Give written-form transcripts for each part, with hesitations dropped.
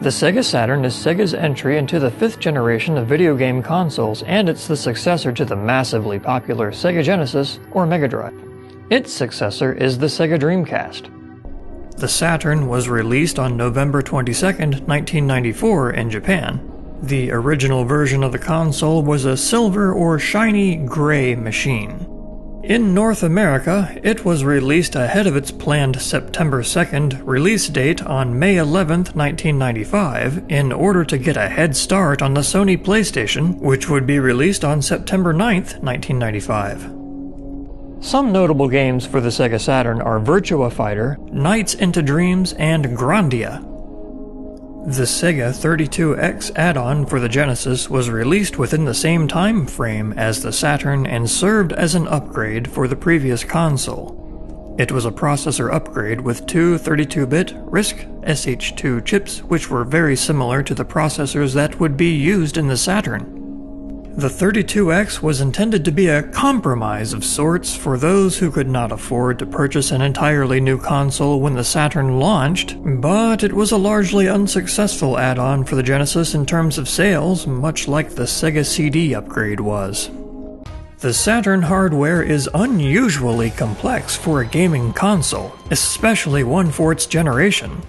The Sega Saturn is Sega's entry into the 5th generation of video game consoles, and it's the successor to the massively popular Sega Genesis or Mega Drive. Its successor is the Sega Dreamcast. The Saturn was released on November 22, 1994 in Japan. The original version of the console was a silver or shiny gray machine. In North America, it was released ahead of its planned September 2nd release date on May 11, 1995, in order to get a head start on the Sony PlayStation, which would be released on September 9, 1995. Some notable games for the Sega Saturn are Virtua Fighter, Nights into Dreams, and Grandia. The Sega 32X add-on for the Genesis was released within the same time frame as the Saturn and served as an upgrade for the previous console. It was a processor upgrade with two 32-bit RISC SH2 chips, which were very similar to the processors that would be used in the Saturn. The 32X was intended to be a compromise of sorts for those who could not afford to purchase an entirely new console when the Saturn launched, but it was a largely unsuccessful add-on for the Genesis in terms of sales, much like the Sega CD upgrade was. The Saturn hardware is unusually complex for a gaming console, especially one for its generation.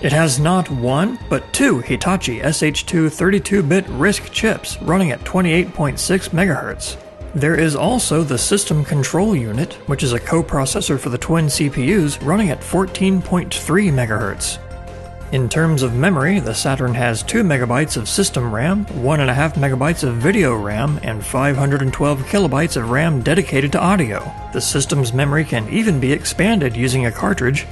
It has not one, but two Hitachi SH2 32-bit RISC chips running at 28.6 MHz. There is also the System Control Unit, which is a coprocessor for the twin CPUs running at 14.3 MHz. In terms of memory, the Saturn has 2 MB of system RAM, 1.5 MB of video RAM, and 512 KB of RAM dedicated to audio. The system's memory can even be expanded using a cartridge.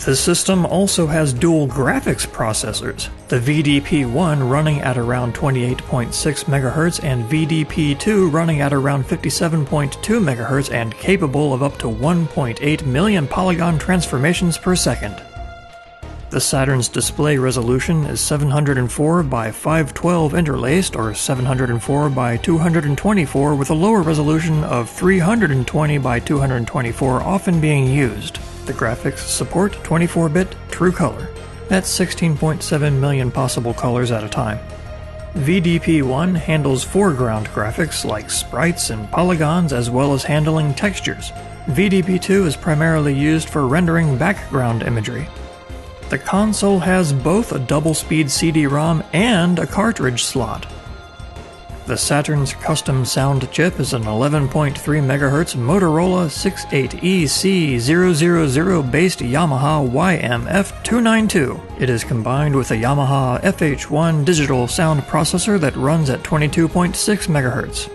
The system also has dual graphics processors, the VDP-1 running at around 28.6 MHz and VDP-2 running at around 57.2 MHz and capable of up to 1.8 million polygon transformations per second. The Saturn's display resolution is 704 by 512 interlaced or 704 by 224 with a lower resolution of 320 by 224 often being used. The graphics support 24-bit true color. That's 16.7 million possible colors at a time. VDP-1 handles foreground graphics like sprites and polygons as well as handling textures. VDP-2 is primarily used for rendering background imagery. The console has both a double-speed CD-ROM and a cartridge slot. The Saturn's custom sound chip is an 11.3 MHz Motorola 68EC000 based Yamaha YMF292. It is combined with a Yamaha FH1 digital sound processor that runs at 22.6 MHz.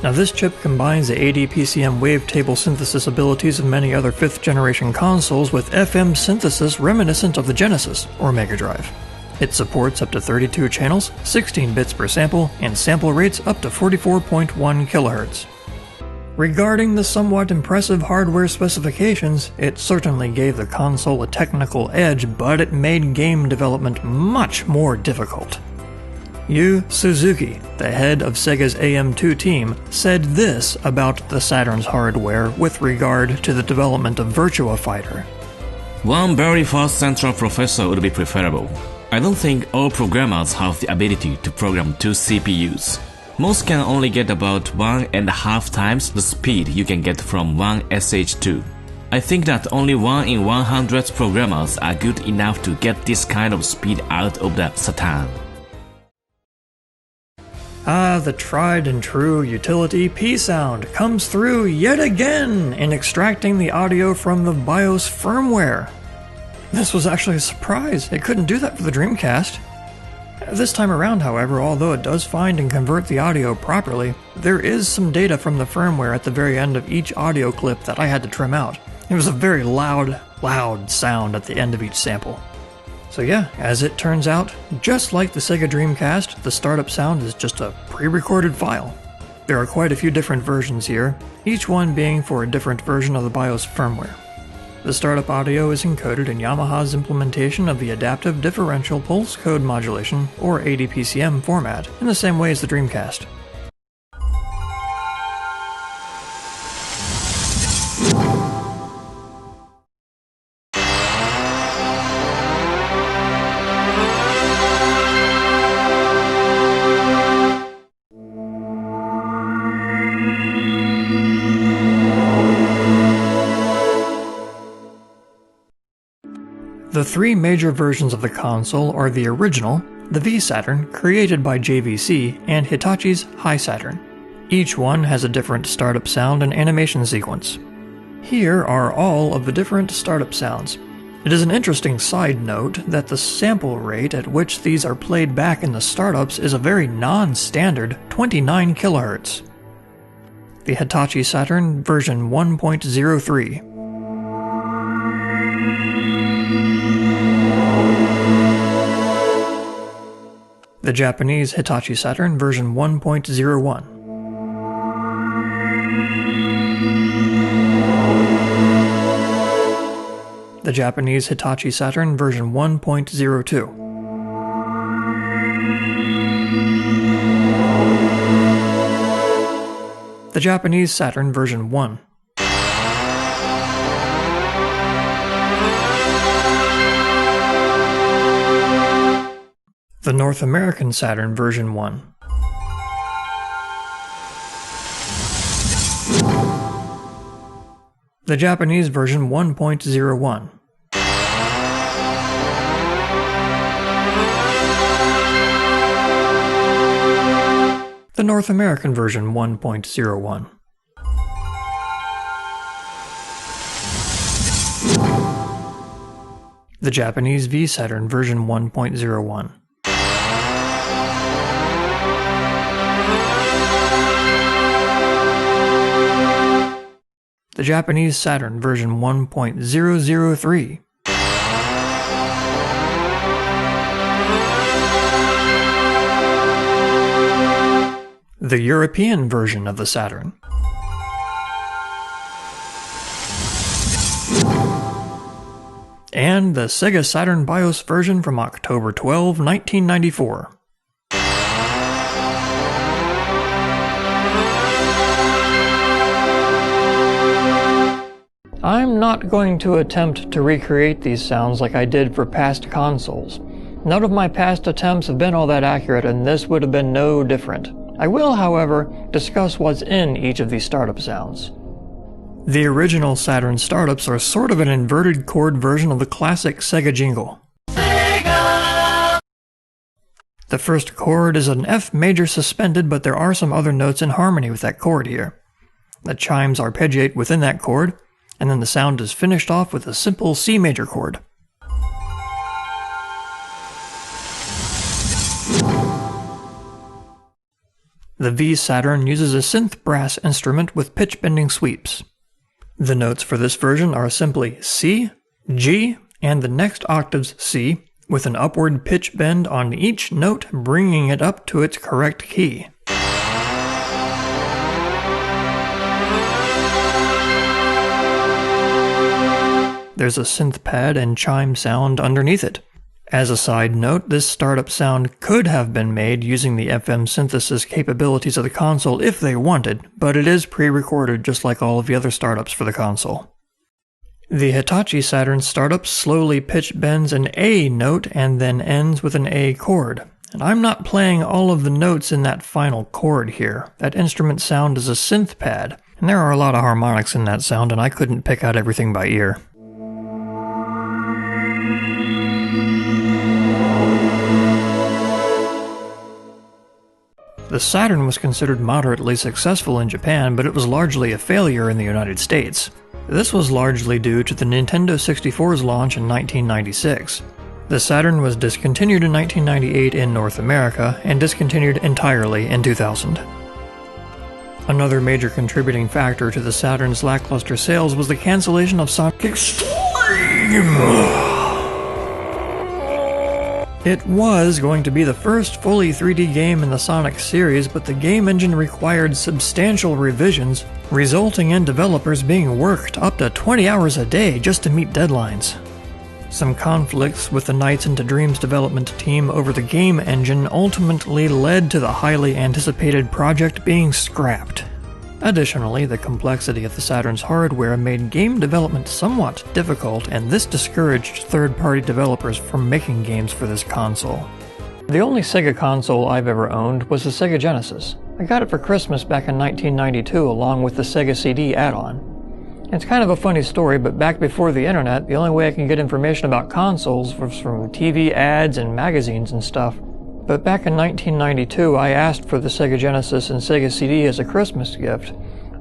Now this chip combines the ADPCM wavetable synthesis abilities of many other 5th generation consoles with FM synthesis reminiscent of the Genesis or Mega Drive. It supports up to 32 channels, 16 bits per sample, and sample rates up to 44.1 kHz. Regarding the somewhat impressive hardware specifications, it certainly gave the console a technical edge, but it made game development much more difficult. Yu Suzuki, the head of Sega's AM2 team, said this about the Saturn's hardware with regard to the development of Virtua Fighter. One very fast central processor would be preferable. I don't think all programmers have the ability to program two CPUs. Most can only get about 1.5 times the speed you can get from one SH2. I think that only 1 in 100 programmers are good enough to get this kind of speed out of the Saturn. The tried and true utility P-Sound comes through yet again in extracting the audio from the BIOS firmware. This was actually a surprise. It couldn't do that for the Dreamcast. This time around, however, although it does find and convert the audio properly, there is some data from the firmware at the very end of each audio clip that I had to trim out. It was a very loud sound at the end of each sample. So yeah, as it turns out, just like the Sega Dreamcast, the startup sound is just a pre-recorded file. There are quite a few different versions here, each one being for a different version of the BIOS firmware. The startup audio is encoded in Yamaha's implementation of the Adaptive Differential Pulse Code Modulation, or ADPCM format, in the same way as the Dreamcast. The three major versions of the console are the original, the V-Saturn, created by JVC, and Hitachi's Hi-Saturn. Each one has a different startup sound and animation sequence. Here are all of the different startup sounds. It is an interesting side note that the sample rate at which these are played back in the startups is a very non-standard 29 kHz. The Hitachi Saturn version 1.03. The Japanese Hitachi Saturn version 1.01. The Japanese Hitachi Saturn version 1.02. The Japanese Saturn version 1. The North American Saturn version 1. The Japanese version 1.01. The North American version 1.01. The Japanese V-Saturn version 1.01. The Japanese Saturn version 1.003. The European version of the Saturn. And the Sega Saturn BIOS version from October 12, 1994. I'm not going to attempt to recreate these sounds like I did for past consoles. None of my past attempts have been all that accurate, and this would have been no different. I will, however, discuss what's in each of these startup sounds. The original Saturn startups are sort of an inverted chord version of the classic Sega jingle. Sega! The first chord is an F major suspended, but there are some other notes in harmony with that chord here. The chimes arpeggiate within that chord, and then the sound is finished off with a simple C major chord. The V-Saturn uses a synth brass instrument with pitch-bending sweeps. The notes for this version are simply C, G, and the next octave's C, with an upward pitch bend on each note bringing it up to its correct key. There's a synth pad and chime sound underneath it. As a side note, this startup sound could have been made using the FM synthesis capabilities of the console if they wanted, but it is pre-recorded just like all of the other startups for the console. The Hitachi Saturn startup slowly pitch bends an A note and then ends with an A chord. And I'm not playing all of the notes in that final chord here. That instrument sound is a synth pad, and there are a lot of harmonics in that sound, and I couldn't pick out everything by ear. The Saturn was considered moderately successful in Japan, but it was largely a failure in the United States. This was largely due to the Nintendo 64's launch in 1996. The Saturn was discontinued in 1998 in North America, and discontinued entirely in 2000. Another major contributing factor to the Saturn's lackluster sales was the cancellation of Sonic X-treme! It was going to be the first fully 3D game in the Sonic series, but the game engine required substantial revisions, resulting in developers being worked up to 20 hours a day just to meet deadlines. Some conflicts with the Nights into Dreams development team over the game engine ultimately led to the highly anticipated project being scrapped. Additionally, the complexity of the Saturn's hardware made game development somewhat difficult, and this discouraged third-party developers from making games for this console. The only Sega console I've ever owned was the Sega Genesis. I got it for Christmas back in 1992 along with the Sega CD add-on. It's kind of a funny story, but back before the internet, the only way I could get information about consoles was from TV ads and magazines and stuff. But back in 1992, I asked for the Sega Genesis and Sega CD as a Christmas gift.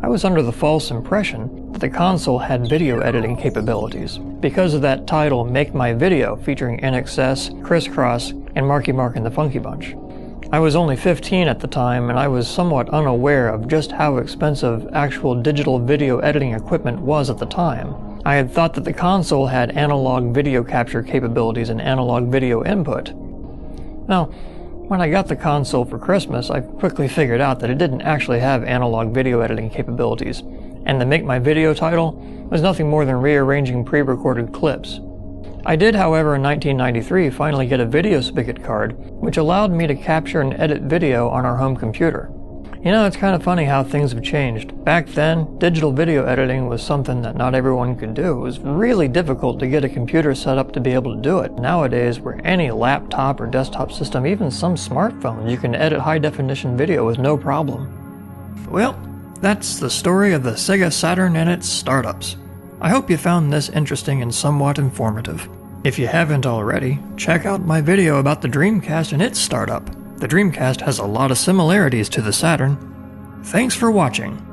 I was under the false impression that the console had video editing capabilities because of that title Make My Video featuring INXS, Criss Cross, and Marky Mark and the Funky Bunch. I was only 15 at the time, and I was somewhat unaware of just how expensive actual digital video editing equipment was at the time. I had thought that the console had analog video capture capabilities and analog video input. Now, when I got the console for Christmas, I quickly figured out that it didn't actually have analog video editing capabilities, and the Make My Video title was nothing more than rearranging pre-recorded clips. I did, however, in 1993 finally get a video spigot card, which allowed me to capture and edit video on our home computer. You know, it's kind of funny how things have changed. Back then, digital video editing was something that not everyone could do. It was really difficult to get a computer set up to be able to do it. Nowadays, where any laptop or desktop system, even some smartphone, you can edit high-definition video with no problem. Well, that's the story of the Sega Saturn and its startups. I hope you found this interesting and somewhat informative. If you haven't already, check out my video about the Dreamcast and its startup. The Dreamcast has a lot of similarities to the Saturn. Thanks for watching.